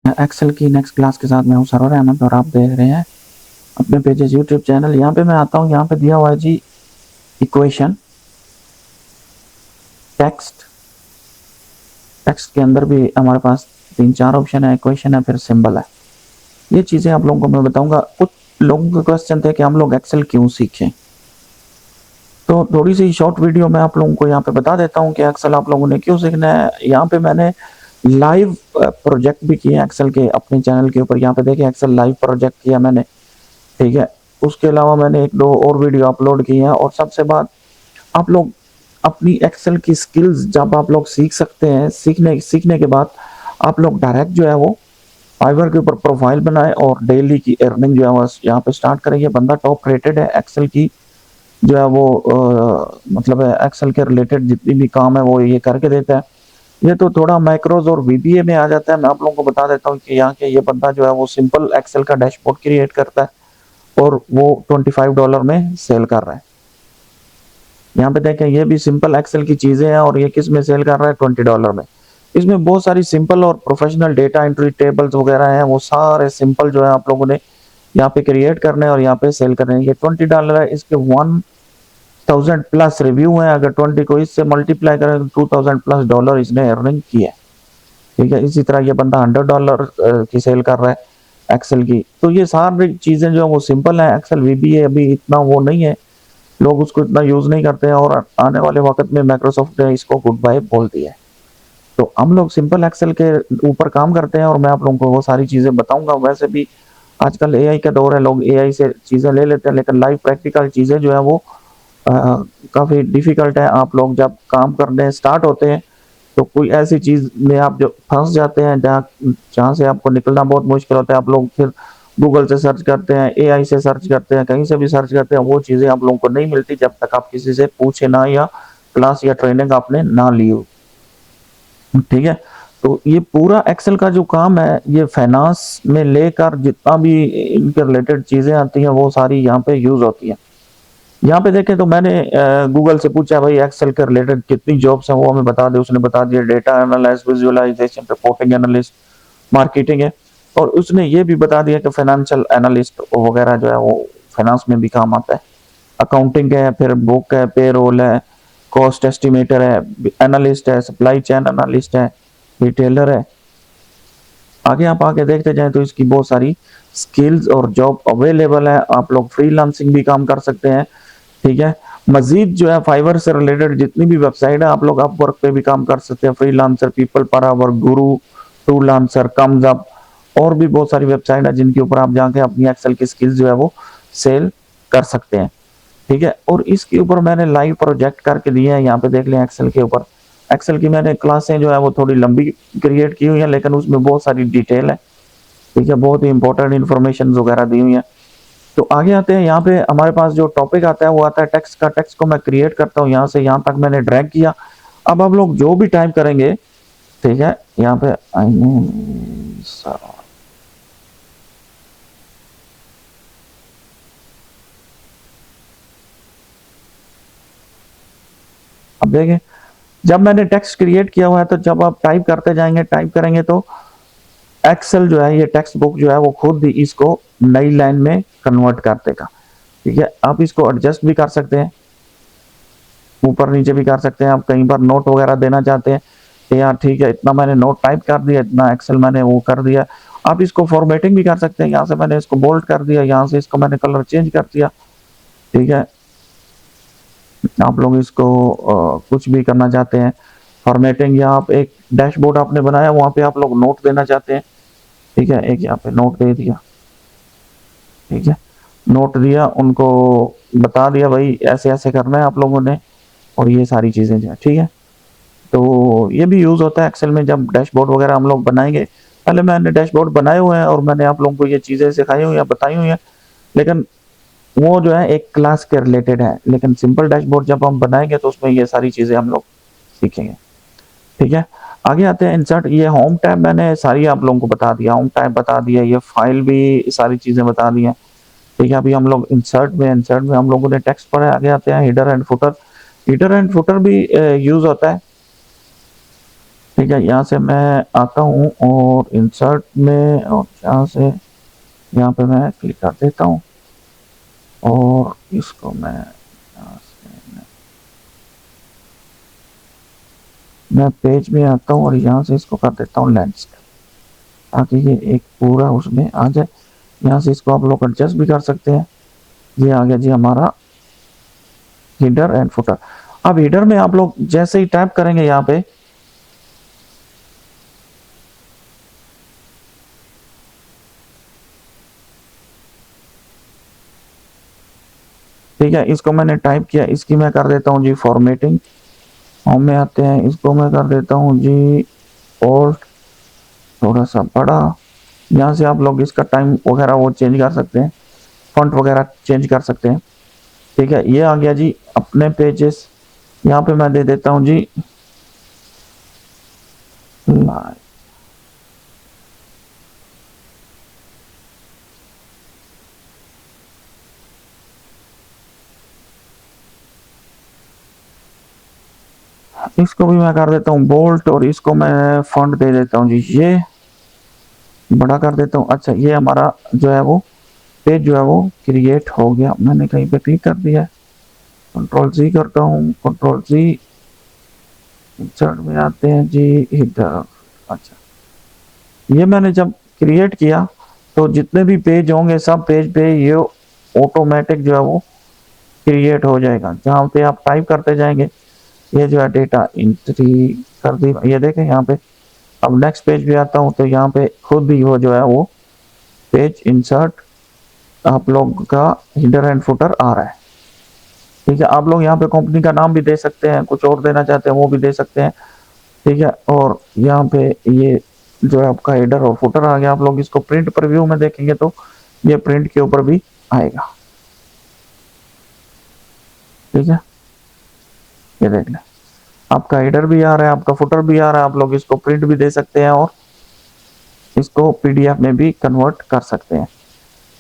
Excel की next class के साथ मैं हूँ सरवर अहमद और आप देख रहे हैं अपने पेजेस यूट्यूब चैनल। यहाँ पे मैं आता हूँ, यहाँ पे दिया हुआ है जी इक्वेशन, टेक्स्ट। टेक्स्ट के अंदर भी हमारे पास 3-4 ऑप्शन है, इक्वेशन है, फिर सिंबल है। ये चीज़ें आप लोगों को मैं बताऊंगा। कुछ लोगों के क्वेश्चन थे कि हम लोग एक्सेल क्यों सीखें, तो थोड़ी सी शॉर्ट वीडियो में आप लोगों को यहाँ पे बता देता हूँ कि एक्सेल आप लोगों ने क्यों सीखना है। यहाँ पे मैंने लाइव प्रोजेक्ट भी किए एक्सेल के अपने चैनल के ऊपर। यहाँ पे देखिए एक्सेल लाइव प्रोजेक्ट किया मैंने, ठीक है। उसके अलावा मैंने 1-2 और वीडियो अपलोड की हैं। और सबसे बात, आप लोग अपनी एक्सेल की स्किल्स जब आप लोग सीख सकते हैं, सीखने के बाद आप लोग डायरेक्ट जो है वो फाइवर के ऊपर प्रोफाइल बनाए और डेली की अर्निंग जो है वो यहाँ पे स्टार्ट करें। ये बंदा टॉप रेटेड है एक्सेल की जो है वो मतलब एक्सेल के रिलेटेड जितनी भी काम है वो ये करके देता है। ये तो थोड़ा माइक्रोज और वीबीए में आ जाता है। मैं आप लोगों को बता देता हूँ कि यहाँ के ये बंदा जो है वो सिंपल एक्सेल का डैशबोर्ड क्रिएट करता है और वो $25 में सेल कर रहा है। यहाँ पे देखें, ये भी सिंपल एक्सेल की चीजें हैं और ये किस में सेल कर रहा है, $20 में। इसमें बहुत सारी सिंपल और प्रोफेशनल डेटा एंट्री टेबल्स वगैरह हैं, वो सारे सिंपल जो है आप लोगों ने यहाँ पे क्रिएट करने और यहाँ पे सेल करने। ये $20 है, इसके 1000 प्लस रिव्यू है। अगर 20 को इससे मल्टीप्लाई करें तो 2000 प्लस डॉलर इसने अर्निंग की है, ठीक है। इसी तरह ये बंदा $100 की सेल कर रहा है एक्सेल की। तो ये सारी चीजें जो है वो सिंपल है। एक्सेल वीबीए अभी इतना वो नहीं है, लोग उसको इतना यूज नहीं करते हैं और आने वाले वक्त में माइक्रोसॉफ्ट ने इसको गुड बाय बोल दिया है। तो हम लोग सिंपल एक्सेल के ऊपर काम करते हैं और मैं आप लोगों को वो सारी चीजें बताऊंगा। वैसे भी आजकल एआई का दौर है, लोग एआई से चीजें ले लेते हैं, लेकिन लाइव प्रैक्टिकल चीजें जो है वो काफी डिफिकल्ट है। आप लोग जब काम करने स्टार्ट होते हैं तो कोई ऐसी चीज में आप जो फंस जाते हैं जहाँ जहाँ से आपको निकलना बहुत मुश्किल होता है। आप लोग फिर गूगल से सर्च करते हैं, एआई से सर्च करते हैं, कहीं से भी सर्च करते हैं, वो चीजें आप लोगों को नहीं मिलती जब तक आप किसी से पूछे ना या क्लास या ट्रेनिंग आपने ना ली हो, ठीक है। तो ये पूरा एक्सेल का जो काम है, ये फाइनेंस में लेकर जितना भी इनके रिलेटेड चीजें आती हैं वो सारी यहाँ पे यूज होती हैं। यहाँ पे देखें तो मैंने गूगल से पूछा भाई एक्सेल के रिलेटेड कितनी जॉब्स हैं, वो हमें बता दे। उसने बता दिया data analyst, visualisation, reporting analyst, marketing है। और उसने ये भी बता दिया कि फाइनेंशियल एनालिस्ट वगैरह जो है वो फाइनेंस में भी काम आता है। अकाउंटिंग है, फिर बुक है, पेरोल है, कॉस्ट एस्टिमेटर है, एनालिस्ट है, सप्लाई चेन एनालिस्ट है, रिटेलर है। आगे आप आगे देखते जाएं तो इसकी बहुत सारी स्किल्स और जॉब अवेलेबल है। आप लोग फ्रीलांसिंग भी काम कर सकते हैं, ठीक है। मजीद जो है फाइवर से रिलेटेड जितनी भी वेबसाइट है, आप लोग अपवर्क पे भी काम कर सकते हैं। फ्रीलांसर, पीपल पर आवर, गुरु, टूलांसर, कम्स अप, और भी बहुत सारी वेबसाइट है जिनके ऊपर आप जाके अपनी एक्सेल की स्किल्स जो है वो सेल कर सकते हैं, ठीक है। और इसके ऊपर मैंने लाइव प्रोजेक्ट करके दिए हैं, यहाँ पे देख लें एक्सेल के ऊपर। एक्सेल की मैंने क्लासें जो है वो थोड़ी लंबी क्रिएट की हुई है, लेकिन उसमें बहुत सारी डिटेल है, ठीक है। बहुत ही इंपॉर्टेंट इन्फॉर्मेशन वगैरह दी हुई है। तो आगे आते हैं, यहाँ पे हमारे पास जो टॉपिक आता है वो आता है टेक्स्ट का। टेक्स्ट को मैं क्रिएट करता हूँ, यहाँ से यहाँ तक मैंने ड्रैग किया। अब आप लोग जो भी टाइप करेंगे, ठीक है, यहाँ पे अब देखें, जब मैंने टेक्स्ट क्रिएट किया हुआ है तो जब आप टाइप करते जाएंगे, टाइप करेंगे तो एक्सेल जो है, ये टेक्स्ट बुक जो है वो खुद ही इसको नई लाइन में कन्वर्ट कर देगा, ठीक है। आप इसको एडजस्ट भी कर सकते हैं, ऊपर नीचे भी कर सकते हैं। आप कहीं पर नोट वगैरह देना चाहते हैं कि यार ठीक है, इतना मैंने नोट टाइप कर दिया, इतना एक्सेल मैंने वो कर दिया। आप इसको फॉर्मेटिंग भी कर सकते हैं। यहाँ से मैंने इसको बोल्ड कर दिया, यहाँ से इसको मैंने कलर चेंज कर दिया, ठीक है। आप लोग इसको कुछ भी करना चाहते हैं, फॉर्मेटिंग, या आप एक डैशबोर्ड आपने बनाया, वहां पे आप लोग नोट देना चाहते हैं, ठीक है। एक यहाँ पे नोट दे दिया, ठीक है। नोट दिया, उनको बता दिया भाई ऐसे ऐसे करना है आप लोगों ने, और ये सारी चीजें जो है, ठीक है। तो ये भी यूज होता है एक्सेल में जब डैशबोर्ड वगैरह हम लोग बनाएंगे। पहले मैंने डैशबोर्ड बनाए हुए हैं और मैंने आप लोगों को ये चीजें सिखाई हुई है, बताई हुई है, लेकिन वो जो है एक क्लास के रिलेटेड है। लेकिन सिंपल डैशबोर्ड जब हम बनाएंगे तो उसमें ये सारी चीजें हम लोग सीखेंगे, ठीक है। आगे आते हैं इंसर्ट। ये होम टैब मैंने सारी आप लोगों को बता दिया, होम टैब बता दिया, ये फाइल भी सारी चीजें बता दी हैं, ठीक है। अभी हम लोग इंसर्ट में हम लोगों ने टेक्स्ट पढ़ा है। आगे आते हैं header and footer. Header and footer भी यूज होता है, ठीक है, यहाँ से मैं आता हूँ और इंसर्ट में, और यहाँ से यहाँ पे मैं क्लिक कर देता हूँ और इसको मैं यहाँ से मैं पेज में आता हूँ और यहाँ से इसको कर देता हूँ लैंडस्केप, ताकि ये एक पूरा उसमें आ जाए। यहाँ से इसको आप लोग एडजस्ट भी कर सकते हैं। ये आ गया जी हमारा हेडर एंड फुटर। अब हेडर में आप लोग जैसे ही टाइप करेंगे यहाँ पे, ठीक है, इसको मैंने टाइप किया, इसकी मैं कर देता हूँ जी फॉर्मेटिंग। होम में आते हैं, इसको मैं कर देता हूँ जी और थोड़ा सा बड़ा। यहाँ से आप लोग इसका टाइम वगैरह वो चेंज कर सकते हैं, फॉन्ट वगैरह चेंज कर सकते हैं। ठीक है, ये आ गया जी अपने पेजेस। यहाँ पे मैं दे देता हूँ जी लाइव। इसको भी मैं कर देता हूँ बोल्ट और इसको मैं फॉन्ट दे देता हूँ जी, ये बड़ा कर देता हूँ। अच्छा, ये हमारा जो है वो पेज जो है वो क्रिएट हो गया। मैंने कहीं पे क्लिक कर दिया, कंट्रोल जी करता हूँ, कंट्रोल जी, इंसर्ट में आते हैं जी इधर। अच्छा, ये मैंने जब क्रिएट किया तो जितने भी पेज होंगे सब पेज पे ये ऑटोमेटिक जो है वो क्रिएट हो जाएगा। जहाँ पे आप टाइप करते जाएंगे ये जो है डेटा एंट्री कर दी, ये देखें यहाँ पे। अब नेक्स्ट पेज भी आता हूँ तो यहाँ पे खुद ही वो जो है वो पेज इंसर्ट आप लोग का हेडर एंड फुटर आ रहा है। ठीक है, आप लोग यहाँ पे कंपनी का नाम भी दे सकते हैं, कुछ और देना चाहते हैं वो भी दे सकते हैं। ठीक है, और यहाँ पे ये जो है आपका हेडर और फुटर आ गया। आप लोग इसको प्रिंट प्रीव्यू में देखेंगे तो ये प्रिंट के ऊपर भी आएगा। ठीक है, ये देख लें, आपका हेडर भी आ रहा है, आपका फुटर भी आ रहा है। आप लोग इसको प्रिंट भी दे सकते हैं और इसको पीडीएफ में भी कन्वर्ट कर सकते हैं।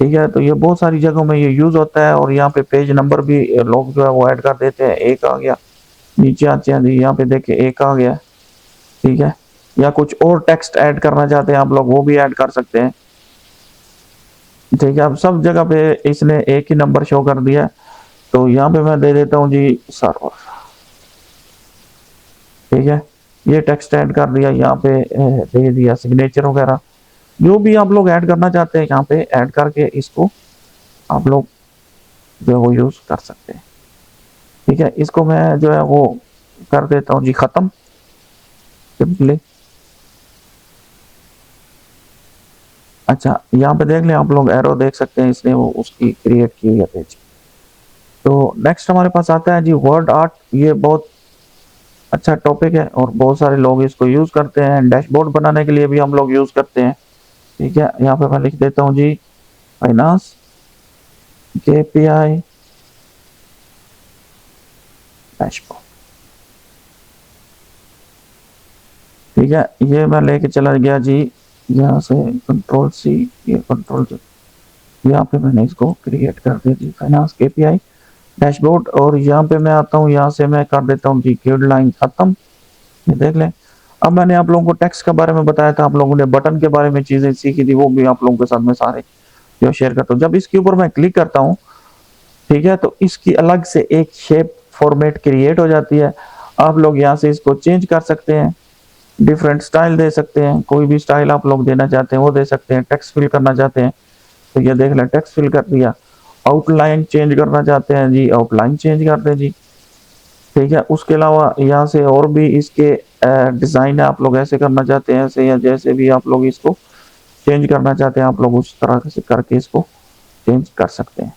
ठीक है, तो ये बहुत सारी जगहों में ये यूज होता है। और यहाँ पे पेज नंबर भी लोग जो है वो ऐड कर देते हैं। एक आ गया, नीचे आते हैं यहाँ पे देखिए एक आ गया। ठीक है, या कुछ और टेक्स्ट ऐड करना चाहते हैं आप लोग वो भी ऐड कर सकते हैं। ठीक है, अब सब जगह पे इसने एक ही नंबर शो कर दिया, तो यहाँ पे मैं दे देता हूँ जी सर्वर। ठीक है, ये टेक्स्ट ऐड कर दिया, यहाँ पे दे दिया सिग्नेचर वगैरह, जो भी आप लोग ऐड करना चाहते हैं यहाँ पे ऐड करके इसको आप लोग जो है वो यूज कर सकते हैं। ठीक है, इसको मैं जो है वो कर देता हूँ जी खत्म सिंपली। अच्छा, यहाँ पे देख लें आप लोग, एरो देख सकते हैं, इसने वो उसकी क्रिएट की है पेज। तो नेक्स्ट हमारे पास आता है जी वर्ड आर्ट। ये बहुत अच्छा टॉपिक है और बहुत सारे लोग इसको यूज करते हैं। डैशबोर्ड बनाने के लिए भी हम लोग यूज करते हैं। ठीक है, यहाँ पे मैं लिख देता हूँ जी फाइनेंस केपीआई डैशबोर्ड। ठीक है, ये मैं लेके चला गया जी यहाँ से कंट्रोल सी, ये कंट्रोल जी, यहाँ पे मैंने इसको क्रिएट कर दिया जी फाइनेंस केपीआई डैशबोर्ड। और यहाँ पे मैं आता हूँ, यहाँ से मैं कर देता हूँ जी गाइडलाइन खत्म। ये देख लें, अब मैंने आप लोगों को टेक्स्ट के बारे में बताया था, आप लोगों ने बटन के बारे में चीजें सीखी थी, वो भी आप लोगों के साथ में सारे जो शेयर करता हूँ। जब इसके ऊपर मैं क्लिक करता हूँ, ठीक है, तो इसकी अलग से एक शेप फॉर्मेट क्रिएट हो जाती है। आप लोग यहाँ से इसको चेंज कर सकते हैं, डिफरेंट स्टाइल दे सकते हैं, कोई भी स्टाइल आप लोग देना चाहते हैं वो दे सकते हैं। टेक्स्ट फिल करना चाहते हैं तो ये देख लें, टेक्स्ट फिल कर दिया। आउटलाइन चेंज करना चाहते हैं जी, आउटलाइन चेंज कर दें जी। ठीक है, उसके अलावा यहाँ से और भी इसके डिजाइन है, आप लोग ऐसे करना चाहते हैं ऐसे, या जैसे भी आप लोग इसको चेंज करना चाहते हैं आप लोग उस तरह से करके इसको चेंज कर सकते हैं।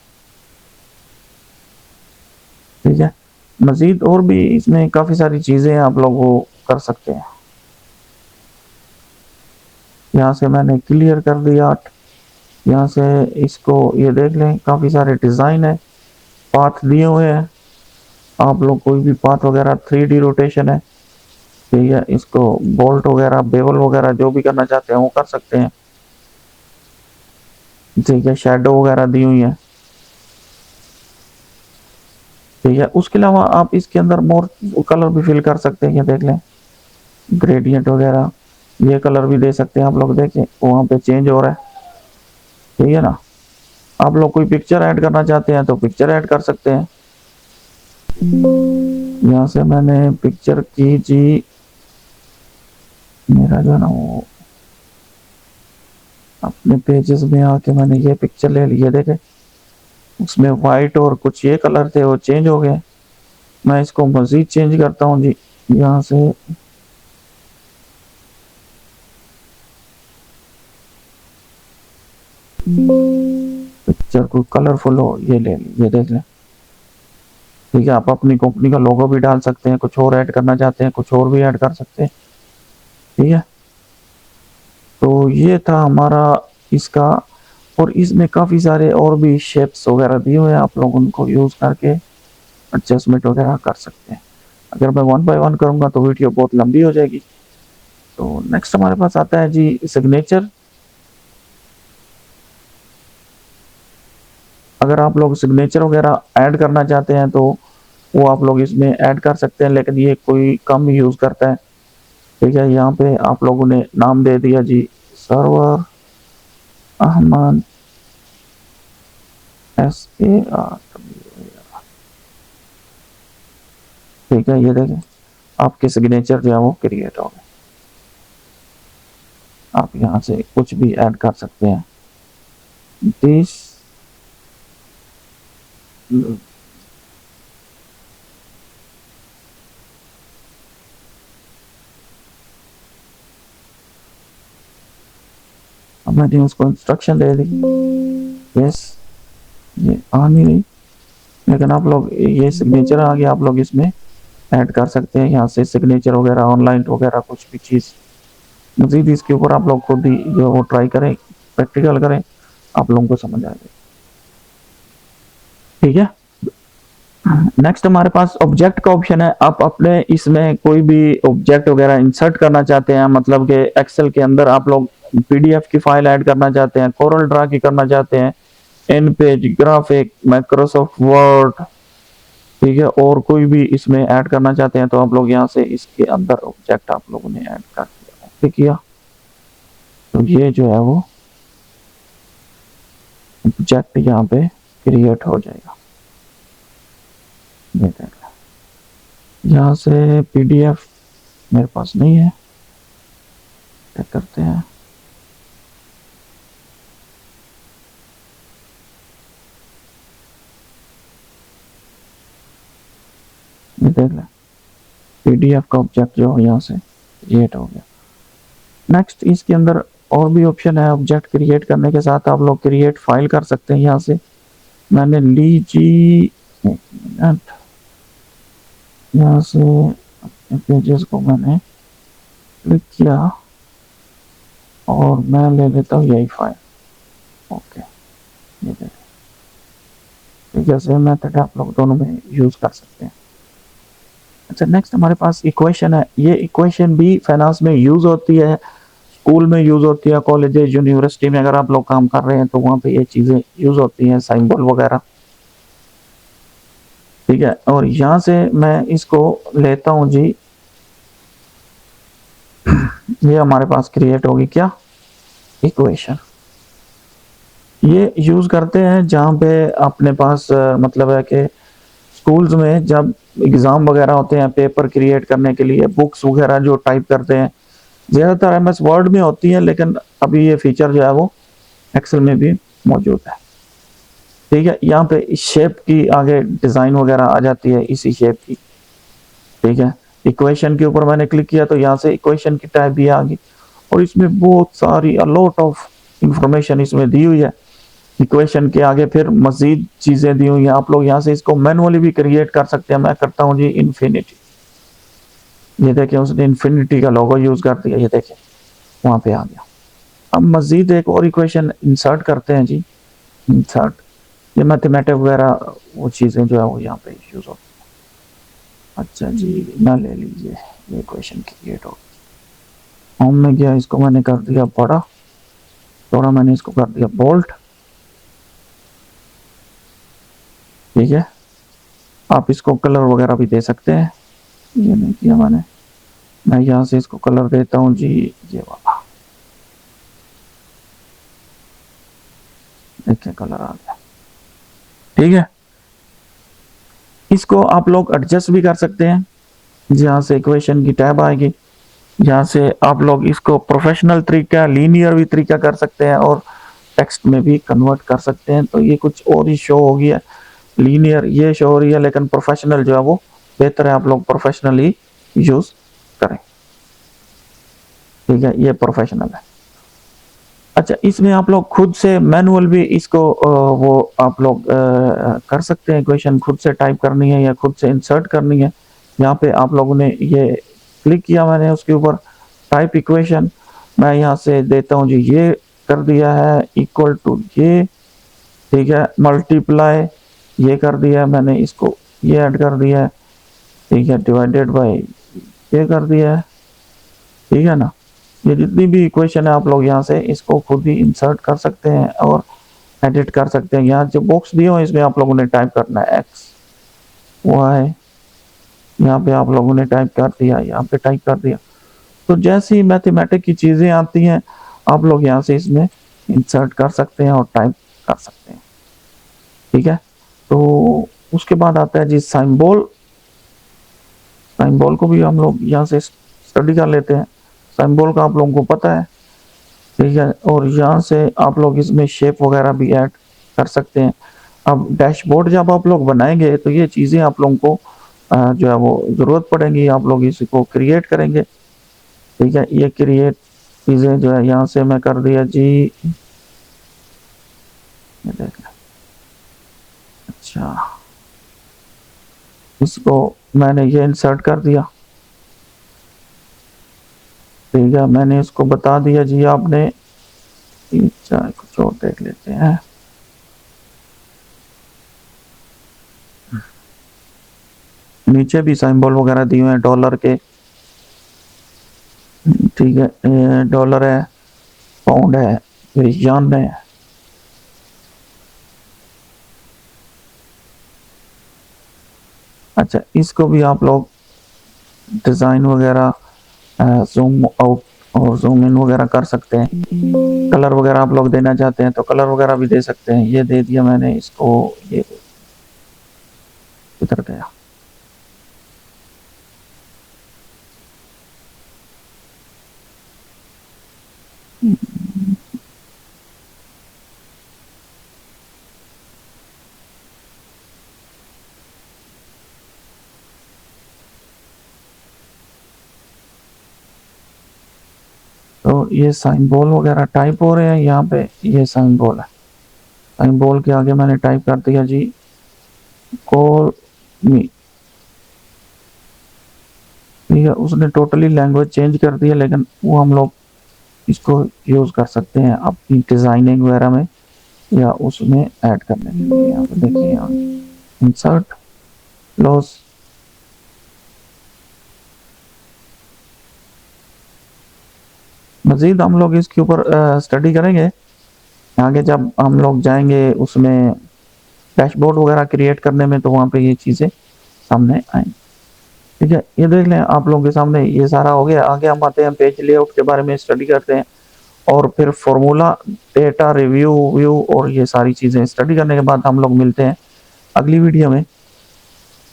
ठीक है, मजीद और भी इसमें काफी सारी चीजें आप लोग वो कर सकते हैं। यहाँ से मैंने क्लियर कर दिया। यहाँ से इसको ये देख लें, काफी सारे डिजाइन है, पाथ दिए हुए हैं। आप लोग कोई भी पाथ वगैरह, 3D रोटेशन है। ठीक है, इसको बोल्ट वगैरह, बेवल वगैरह जो भी करना चाहते हैं वो कर सकते हैं। ठीक है, शेडो वगैरह दी हुई है। ठीक है, उसके अलावा आप इसके अंदर मोर कलर भी फिल कर सकते हैं, ये देख लें। ग्रेडियंट वगैरह, ये कलर भी दे सकते हैं आप लोग, देखें वहाँ पे चेंज हो रहा है, ठीक है ना। आप लोग कोई पिक्चर ऐड करना चाहते हैं तो पिक्चर ऐड कर सकते हैं। यहाँ से मैंने पिक्चर की जी, मेरा जो है ना वो अपने पेजेस में आके मैंने ये पिक्चर ले ली है, देखे उसमें वाइट और कुछ ये कलर थे वो चेंज हो गए। मैं इसको मजीद चेंज करता हूँ जी, यहाँ से पिक्चर को कलरफुल हो, ये ले ली, ये देख लें, ठीक है। आप अपनी कंपनी का लोगो भी डाल सकते हैं, कुछ और ऐड करना चाहते हैं कुछ और भी ऐड कर सकते हैं, ठीक है। तो ये था हमारा इसका, और इसमें काफ़ी सारे और भी शेप्स वगैरह दिए हुए हैं, आप लोग उनको यूज़ करके एडजस्टमेंट वगैरह कर सकते हैं। अगर मैं वन बाय वन करूँगा तो वीडियो बहुत लंबी हो जाएगी। तो नेक्स्ट हमारे पास आता है जी सिग्नेचर। अगर आप लोग सिग्नेचर वगैरह ऐड करना चाहते हैं तो वो आप लोग इसमें ऐड कर सकते हैं, लेकिन ये कोई कम यूज़ करता है, ठीक है। यहाँ पे आप लोगों ने नाम दे दिया जी सरवर अहमद SAR, ठीक है। ये देखें आपके सिग्नेचर जो है वो क्रिएट हो गए। आप यहाँ से कुछ भी ऐड कर सकते हैं। दिस मैंने उसको इंस्ट्रक्शन दे दी, यस ये आ नहीं रही, लेकिन आप लोग ये सिग्नेचर आ गया, आप लोग इसमें ऐड कर सकते हैं यहाँ से सिग्नेचर वगैरह, ऑनलाइन वगैरह कुछ भी चीज़। मजीद इसके ऊपर आप लोग खुद ही जो वो ट्राई करें, प्रैक्टिकल करें, आप लोगों को समझ आ जाए, ठीक है। नेक्स्ट हमारे पास ऑब्जेक्ट का ऑप्शन है। आप अपने इसमें कोई भी ऑब्जेक्ट वगैरह इंसर्ट करना चाहते हैं, मतलब कि एक्सेल के अंदर आप लोग PDF की फाइल ऐड करना चाहते हैं, कोरल ड्रा की करना चाहते हैं, इन पेज ग्राफिक, माइक्रोसॉफ्ट वर्ड, ठीक है, और कोई भी इसमें ऐड करना चाहते हैं तो आप लोग यहाँ से इसके अंदर ऑब्जेक्ट आप लोगों ने ऐड कर दिया, ठीक किया, तो ये जो है वो ऑब्जेक्ट यहाँ पे क्रिएट हो जाएगा। यहाँ से PDF मेरे पास नहीं है, क्या करते हैं, ये देख लें PDF का ऑब्जेक्ट जो यहाँ से क्रिएट हो गया। नेक्स्ट इसके अंदर और भी ऑप्शन है, ऑब्जेक्ट क्रिएट करने के साथ आप लोग क्रिएट फाइल कर सकते हैं। यहाँ से मैंने ली जी, एक मिनट, यहाँ से अपने पेजेस को मैंने क्लिक किया और मैं ले लेता हूँ यही फाइल, ओके, ये देखिए, ठीक है। सेम मेथड आप लोग दोनों में यूज कर सकते हैं। अच्छा नेक्स्ट हमारे पास इक्वेशन है। ये इक्वेशन भी फाइनेंस में यूज होती है, स्कूल में यूज होती है, कॉलेज यूनिवर्सिटी में अगर आप लोग काम कर रहे हैं तो वहाँ पे ये चीज़ें यूज होती हैं, सिंबल वगैरह, ठीक है। और यहाँ से मैं इसको लेता हूँ जी, ये हमारे पास क्रिएट होगी क्या इक्वेशन। ये यूज करते हैं जहाँ पे अपने पास मतलब है कि स्कूल्स में जब एग्जाम वगैरह होते हैं, पेपर क्रिएट करने के लिए बुक्स वगैरह जो टाइप करते हैं, ज़्यादातर MS वर्ड में होती है, लेकिन अभी ये फीचर जो है वो एक्सेल में भी मौजूद है, ठीक है। यहाँ पे शेप की आगे डिज़ाइन वगैरह आ जाती है इसी शेप की, ठीक है। इक्वेशन के ऊपर मैंने क्लिक किया तो यहाँ से इक्वेशन की टाइप भी आ गई, और इसमें बहुत सारी अलॉट ऑफ इंफॉर्मेशन इसमें दी हुई है। इक्वेशन के आगे फिर मजीद चीज़ें दी हुई हैं, आप लोग यहाँ से इसको मैनुअली भी क्रिएट कर सकते हैं। मैं करता हूँ जी इन्फिनिटी, ये देखें उसने इन्फिनिटी का लोगो यूज़ कर दिया, ये देखें वहाँ पे आ गया। अब मजीद एक और इक्वेशन इंसर्ट करते हैं जी, इंसर्ट, ये मैथमेटिक वगैरह वो चीज़ें जो है वो यहाँ पे यूज़ होती है। अच्छा जी ना ले लीजिए, ये इक्वेशन क्रिएट हो, होम में गया, इसको मैंने कर दिया बड़ा, थोड़ा मैंने इसको कर दिया बोल्ट, ठीक है। आप इसको कलर वगैरह भी दे सकते हैं, ये नहीं किया मैंने, मैं यहाँ से इसको कलर देता हूँ जी, ये वाला, देखिए कलर आ गया। ठीक है, इसको आप लोग एडजस्ट भी कर सकते हैं। यहाँ से इक्वेशन की टैब आएगी, यहाँ से आप लोग इसको प्रोफेशनल तरीका, लीनियर भी तरीका कर सकते हैं और टेक्स्ट में भी कन्वर्ट कर सकते हैं। तो ये कुछ और ही शो हो गया, लीनियर ये शो हो रही है, लेकिन प्रोफेशनल जो है वो बेहतर है आप लोग प्रोफेशनली यूज करें। ठीक है, ये प्रोफेशनल है। अच्छा, इसमें आप लोग खुद से मैनुअल भी इसको वो आप लोग कर सकते हैं। इक्वेशन खुद से टाइप करनी है या खुद से इंसर्ट करनी है, यहाँ पे आप लोगों ने ये क्लिक किया मैंने उसके ऊपर, टाइप इक्वेशन, मैं यहाँ से देता हूँ जी, ये कर दिया है इक्वल टू ये, ठीक है, मल्टीप्लाई ये कर दिया है मैंने, इसको ये ऐड कर दिया है, ठीक है, डिवाइडेड बाय ये कर दिया है। ठीक है ना, ये जितनी भी इक्वेशन है आप लोग यहाँ से इसको खुद ही इंसर्ट कर सकते हैं और एडिट कर सकते हैं। यहाँ जो बॉक्स दिए हुए इसमें आप लोगों ने टाइप करना है एक्स वाई, यहाँ पे आप लोगों ने टाइप कर दिया, यहाँ पे टाइप कर दिया। तो जैसी मैथमेटिक की चीज़ें आती हैं आप लोग यहाँ से इसमें इंसर्ट कर सकते हैं और टाइप कर सकते हैं। ठीक है, तो उसके बाद आता है जी सिंबल। सिंबल को भी हम लोग यहाँ से स्टडी कर लेते हैं। सिंबल का आप लोगों को पता है, ठीक है, और यहाँ से आप लोग इसमें शेप वगैरह भी ऐड कर सकते हैं। अब डैशबोर्ड जब आप लोग बनाएंगे तो ये चीज़ें आप लोगों को जो है वो ज़रूरत पड़ेगी, आप लोग इसको क्रिएट करेंगे। ठीक है, ये क्रिएट चीज़ें जो है यहाँ से मैं कर दिया जी, ये देख लें। अच्छा, इसको मैंने ये इंसर्ट कर दिया। ठीक है, मैंने इसको बता दिया जी आपने। चाहे कुछ और देख लेते हैं। नीचे भी सिंबल वगैरह दिए हुए हैं डॉलर के। ठीक है, डॉलर है, पाउंड है, फिर यान है। अच्छा, इसको भी आप लोग डिज़ाइन वगैरह जूम आउट और जूम इन वगैरह कर सकते हैं। कलर वगैरह आप लोग देना चाहते हैं तो कलर वगैरह भी दे सकते हैं। ये दे दिया मैंने इसको, ये किधर गया, तो ये सिंबल वगैरह टाइप हो रहे हैं यहाँ पे। ये सिंबल है, सिंबल के आगे मैंने टाइप कर दिया जी कॉल मी। ठीक है, उसने टोटली लैंग्वेज चेंज कर दी है, लेकिन वो हम लोग इसको यूज़ कर सकते हैं अपनी डिज़ाइनिंग वगैरह में या उसमें ऐड करने के लिए। यहाँ पे देखिए, यहाँ इंसर्ट लॉस, मज़ीद हम लोग इसके ऊपर स्टडी करेंगे आगे जब हम लोग जाएंगे उसमें डैशबोर्ड वगैरह क्रिएट करने में, तो वहाँ पे ये चीज़ें सामने आएंगी। ठीक है, ये देख लें आप लोगों के सामने ये सारा हो गया। आगे हम आते हैं पेज लेआउट के बारे में स्टडी करते हैं और फिर फॉर्मूला, डेटा रिव्यू व्यू और ये सारी चीज़ें स्टडी करने के बाद हम लोग मिलते हैं अगली वीडियो में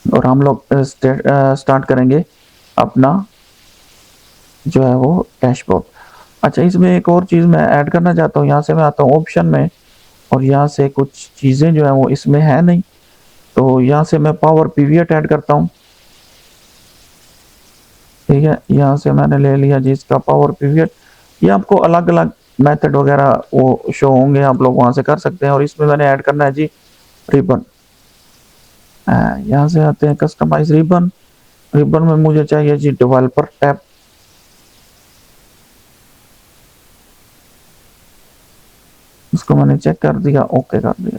और हम लोग स्टार्ट करेंगे अपना जो है वो डैशबोर्ड। अच्छा, इसमें एक और चीज़ मैं ऐड करना चाहता हूँ। यहाँ से मैं आता हूँ ऑप्शन में और यहाँ से कुछ चीज़ें जो है वो इसमें है नहीं, तो यहाँ से मैं पावर पीवियट ऐड करता हूँ। ठीक है, यहाँ से मैंने ले लिया जी इसका पावर पीवियट। ये आपको अलग अलग मेथड वगैरह वो शो होंगे, आप लोग वहाँ से कर सकते हैं। और इसमें मैंने ऐड करना है जी रिबन। यहाँ से आते हैं कस्टमाइज रिबन। रिबन में मुझे चाहिए जी डेवलपर टैब। इसको मैंने चेक कर दिया, ओके कर दिया।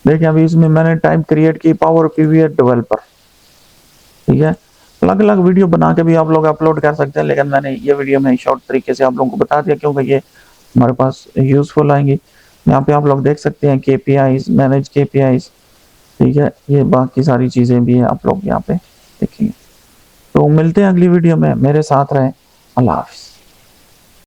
देखिए, अभी इसमें मैंने टाइप क्रिएट की पावर पीवीएट डेवलपर। ठीक है, अलग अलग वीडियो बना के भी आप लोग अपलोड कर सकते हैं, लेकिन मैंने ये वीडियो में शॉर्ट तरीके से आप लोगों को बता दिया क्योंकि ये हमारे पास यूजफुल आएंगी। यहाँ पे आप लोग देख सकते हैं KPIs, मैनेज KPIs। ठीक है, ये बाकी सारी चीज़ें भी हैं, आप लोग यहाँ पे देखिए। तो मिलते हैं अगली वीडियो में, मेरे साथ रहें। अल्लाह हाफिज़।